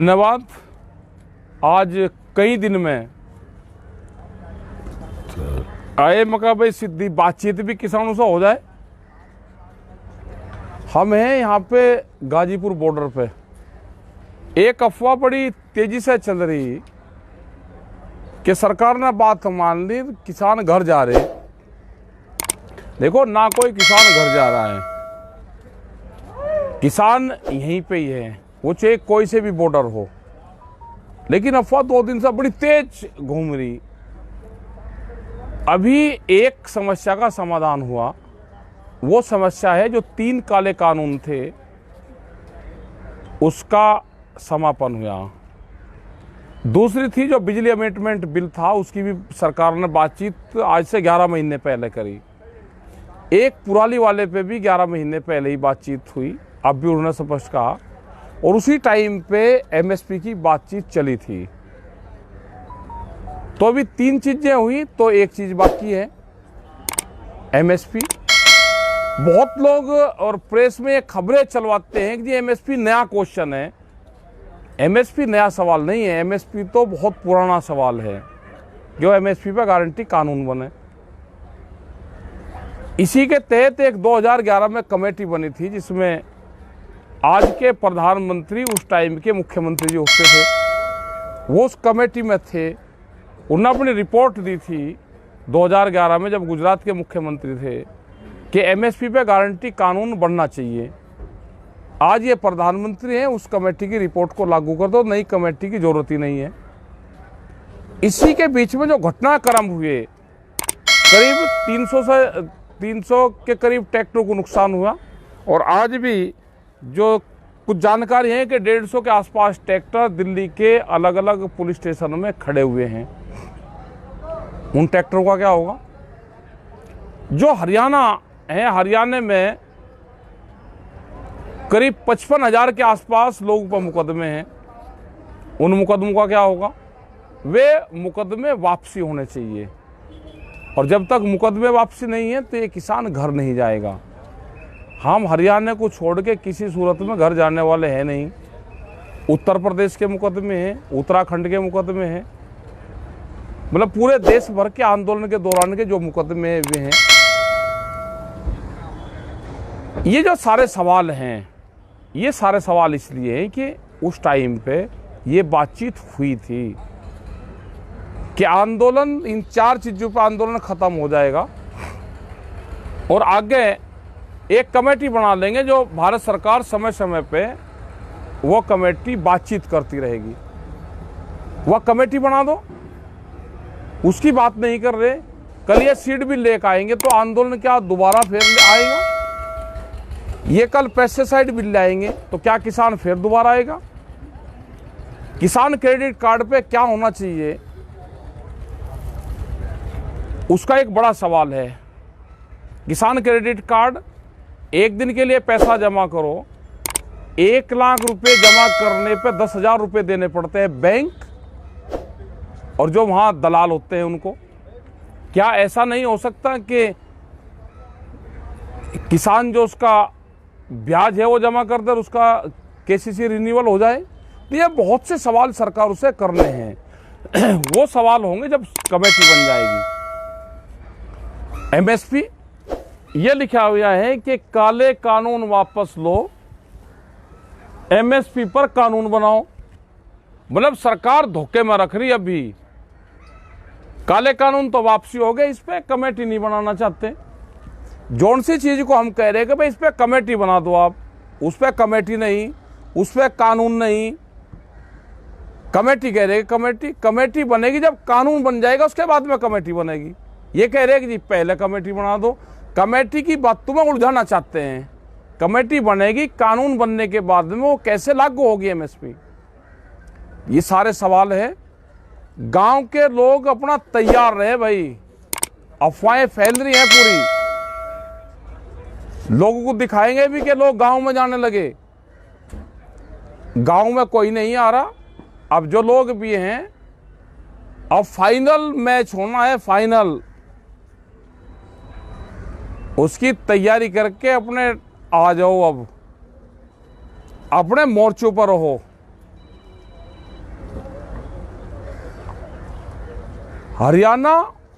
धन्यवाद। आज कई दिन में आए मौका भाई सीधी बातचीत भी किसानों से हो जाए। हम हैं यहाँ पे गाजीपुर बॉर्डर पे। एक अफवाह बड़ी तेजी से चल रही कि सरकार ने बात मान ली, किसान घर जा रहे। देखो, ना कोई किसान घर जा रहा है, किसान यहीं पे ही है, वो चाहे कोई से भी बॉर्डर हो। लेकिन अफवाह 2 दिन से बड़ी तेज घूम रही। अभी एक समस्या का समाधान हुआ। वो समस्या है जो 3 काले कानून थे उसका समापन हुआ। दूसरी थी जो बिजली अमेंडमेंट बिल था, उसकी भी सरकार ने बातचीत आज से 11 महीने पहले करी। एक पुराली वाले पे भी 11 महीने पहले ही बातचीत हुई, अब भी उन्होंने स्पष्ट कहा। और उसी टाइम पे एमएसपी की बातचीत चली थी। तो अभी 3 चीजें हुई, तो एक चीज बाकी है, एमएसपी। बहुत लोग और प्रेस में खबरें चलवाते हैं कि एमएसपी नया क्वेश्चन है। एमएसपी नया सवाल नहीं है, एमएसपी तो बहुत पुराना सवाल है। जो एमएसपी पर गारंटी कानून बने, इसी के तहत एक 2011 में कमेटी बनी थी जिसमें आज के प्रधानमंत्री, उस टाइम के मुख्यमंत्री जी होते थे, वो उस कमेटी में थे। उन्होंने अपनी रिपोर्ट दी थी 2011 में, जब गुजरात के मुख्यमंत्री थे, कि एमएसपी पे गारंटी कानून बनना चाहिए। आज ये प्रधानमंत्री हैं, उस कमेटी की रिपोर्ट को लागू कर दो, नई कमेटी की जरूरत ही नहीं है। इसी के बीच में जो घटनाक्रम हुए, करीब 300 के करीब ट्रैक्टर को नुकसान हुआ। और आज भी जो कुछ जानकारी है कि 150 के आसपास ट्रैक्टर दिल्ली के अलग अलग पुलिस स्टेशनों में खड़े हुए हैं। उन ट्रैक्टरों का क्या होगा? जो हरियाणा है, हरियाणा में करीब 55,000 के आसपास लोगों पर मुकदमे हैं। उन मुकदमों का क्या होगा? वे मुकदमे वापसी होने चाहिए। और जब तक मुकदमे वापसी नहीं है तो ये किसान घर नहीं जाएगा। हम हरियाणा को छोड़ के किसी सूरत में घर जाने वाले हैं नहीं। उत्तर प्रदेश के मुकदमे हैं, उत्तराखंड के मुकदमे हैं, मतलब पूरे देश भर के आंदोलन के दौरान के जो मुकदमे भी हैं। ये जो सारे सवाल हैं, ये सारे सवाल इसलिए हैं कि उस टाइम पे ये बातचीत हुई थी कि आंदोलन, इन 4 चीजों पर आंदोलन खत्म हो जाएगा और आगे एक कमेटी बना लेंगे जो भारत सरकार समय समय पे वो कमेटी बातचीत करती रहेगी। वह कमेटी बना दो, उसकी बात नहीं कर रहे। कल ये सीड बिल लेकर आएंगे तो आंदोलन क्या दोबारा फिर आएगा? ये कल पेस्टिसाइड बिल लाएंगे तो क्या किसान फिर दोबारा आएगा? किसान क्रेडिट कार्ड पे क्या होना चाहिए, उसका एक बड़ा सवाल है। किसान क्रेडिट कार्ड, एक दिन के लिए पैसा जमा करो, 1 लाख रुपए जमा करने पे 10,000 रुपए देने पड़ते हैं बैंक और जो वहां दलाल होते हैं उनको। क्या ऐसा नहीं हो सकता कि किसान जो उसका ब्याज है वो जमा कर दे और उसका केसीसी रिन्यूअल हो जाए? ये बहुत से सवाल सरकार उसे करने हैं। वो सवाल होंगे जब कमेटी बन जाएगी। एमएसपी ये लिखा हुआ है कि काले कानून वापस लो, एमएसपी पर कानून बनाओ। मतलब सरकार धोखे में रख रही। अभी काले कानून तो वापसी हो गए, इस पे कमेटी नहीं बनाना चाहते। जौन सी चीज को हम कह रहे हैं कि भाई इस पे कमेटी बना दो आप, उस पे कमेटी नहीं, उस पे कानून नहीं। कमेटी कह रहे हैं, कमेटी बनेगी जब कानून बन जाएगा, उसके बाद में कमेटी बनेगी। ये कह रहे हैं कि जी पहले कमेटी बना दो। कमेटी की बात तुम्हें उलझाना चाहते हैं। कमेटी बनेगी, कानून बनने के बाद में वो कैसे लागू होगी एमएसपी? ये सारे सवाल है। गांव के लोग अपना तैयार रहे भाई, अफवाहें फैल रही हैं पूरी। लोगों को दिखाएंगे भी कि लोग गांव में जाने लगे। गांव में कोई नहीं आ रहा। अब जो लोग भी हैं, अब फाइनल मैच होना है, फाइनल, उसकी तैयारी करके अपने आ जाओ। अब अपने मोर्चों पर रहो। हरियाणा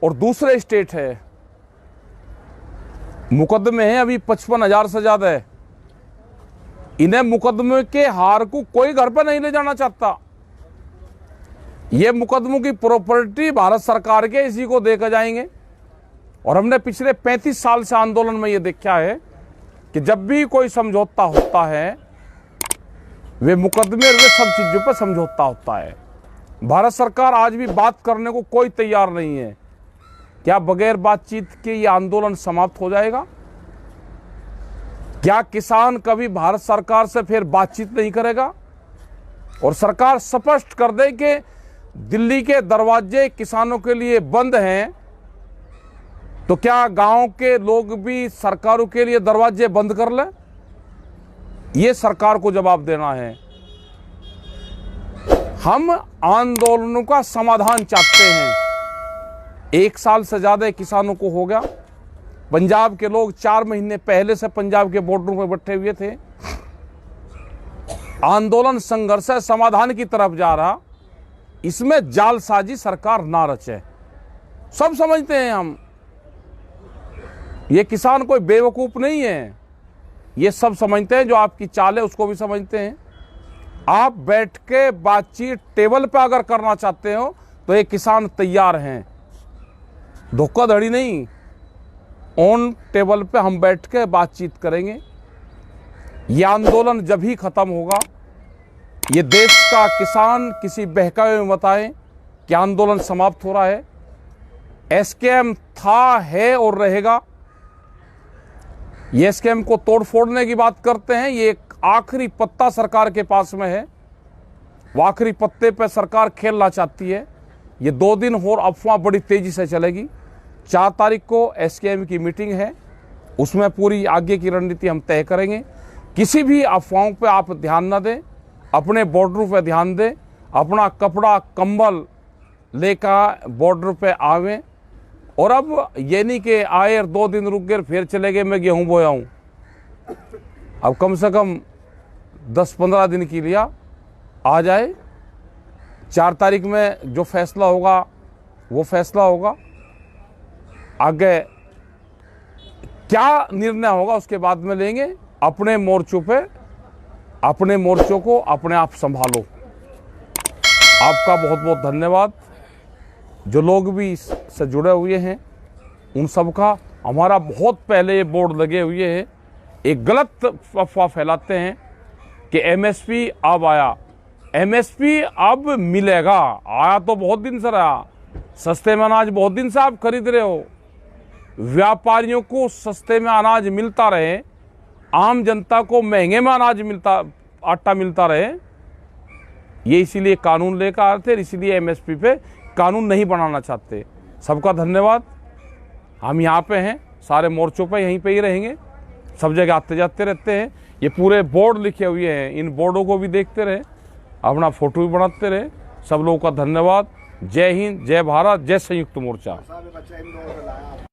और दूसरे स्टेट है, मुकदमे हैं अभी 55,000 से ज्यादा है। इन्हें मुकदमे के हार को कोई घर पर नहीं ले जाना चाहता। ये मुकदमों की प्रॉपर्टी भारत सरकार के, इसी को देकर जाएंगे। और हमने पिछले 35 साल से आंदोलन में ये देखा है कि जब भी कोई समझौता होता है, वे मुकदमे और वे सब चीजों पर समझौता होता है। भारत सरकार आज भी बात करने को कोई तैयार नहीं है। क्या बगैर बातचीत के ये आंदोलन समाप्त हो जाएगा? क्या किसान कभी भारत सरकार से फिर बातचीत नहीं करेगा? और सरकार स्पष्ट कर दे कि दिल्ली के दरवाजे किसानों के लिए बंद हैं, तो क्या गांव के लोग भी सरकारों के लिए दरवाजे बंद कर लें? ये सरकार को जवाब देना है। हम आंदोलनों का समाधान चाहते हैं। 1 साल से ज्यादा किसानों को हो गया। पंजाब के लोग 4 महीने पहले से पंजाब के बॉर्डरों पर बैठे हुए थे। आंदोलन संघर्ष है, समाधान की तरफ जा रहा। इसमें जालसाजी सरकार ना रचे। सब समझते हैं हम, ये किसान कोई बेवकूफ नहीं है। ये सब समझते हैं, जो आपकी चाल है उसको भी समझते हैं। आप बैठ के बातचीत टेबल पे अगर करना चाहते हो तो ये किसान तैयार हैं। धोखाधड़ी नहीं, ऑन टेबल पे हम बैठ के बातचीत करेंगे। ये आंदोलन जब ही खत्म होगा, ये देश का किसान किसी बहकावे में बताए कि आंदोलन समाप्त हो रहा है। एसकेएम था, है और रहेगा। ये एसकेएम को तोड़ फोड़ने की बात करते हैं। ये एक आखिरी पत्ता सरकार के पास में है। वो आखिरी पत्ते पे सरकार खेलना चाहती है। ये 2 दिन और अफवाह बड़ी तेजी से चलेगी। 4 तारीख को एसकेएम की मीटिंग है, उसमें पूरी आगे की रणनीति हम तय करेंगे। किसी भी अफवाहों पे आप ध्यान न दें, अपने बॉर्डर पे ध्यान दें। अपना कपड़ा कंबल लेकर बॉर्डर पे आवें। और अब ये नहीं कि आए और 2 दिन रुक गए फिर चले गए, मैं गेहूं बोया हूं। अब कम से कम 10-15 दिन के लिए आ जाए। 4 तारीख में जो फैसला होगा वो फैसला होगा। आगे क्या निर्णय होगा उसके बाद में लेंगे। अपने मोर्चों पे, अपने मोर्चों को अपने आप संभालो। आपका बहुत बहुत धन्यवाद। जो लोग भी इससे जुड़े हुए हैं उन सब का, हमारा बहुत पहले ये बोर्ड लगे हुए हैं। एक गलत अफवाह फैलाते हैं कि एमएसपी अब आया। एमएसपी अब मिलेगा, आया तो बहुत दिन से रहा। सस्ते में अनाज बहुत दिन से आप खरीद रहे हो। व्यापारियों को सस्ते में अनाज मिलता रहे, आम जनता को महंगे में अनाज मिलता, आटा मिलता रहे, ये इसीलिए कानून लेकर आए थे। इसीलिए एमएसपी पे कानून नहीं बनाना चाहते। सबका धन्यवाद। हम यहाँ पे हैं, सारे मोर्चों पे यहीं पे ही रहेंगे, सब जगह आते जाते रहते हैं। ये पूरे बोर्ड लिखे हुए हैं, इन बोर्डों को भी देखते रहे, अपना फोटो भी बनाते रहे। सब लोगों का धन्यवाद। जय हिंद, जय भारत, जय संयुक्त मोर्चा।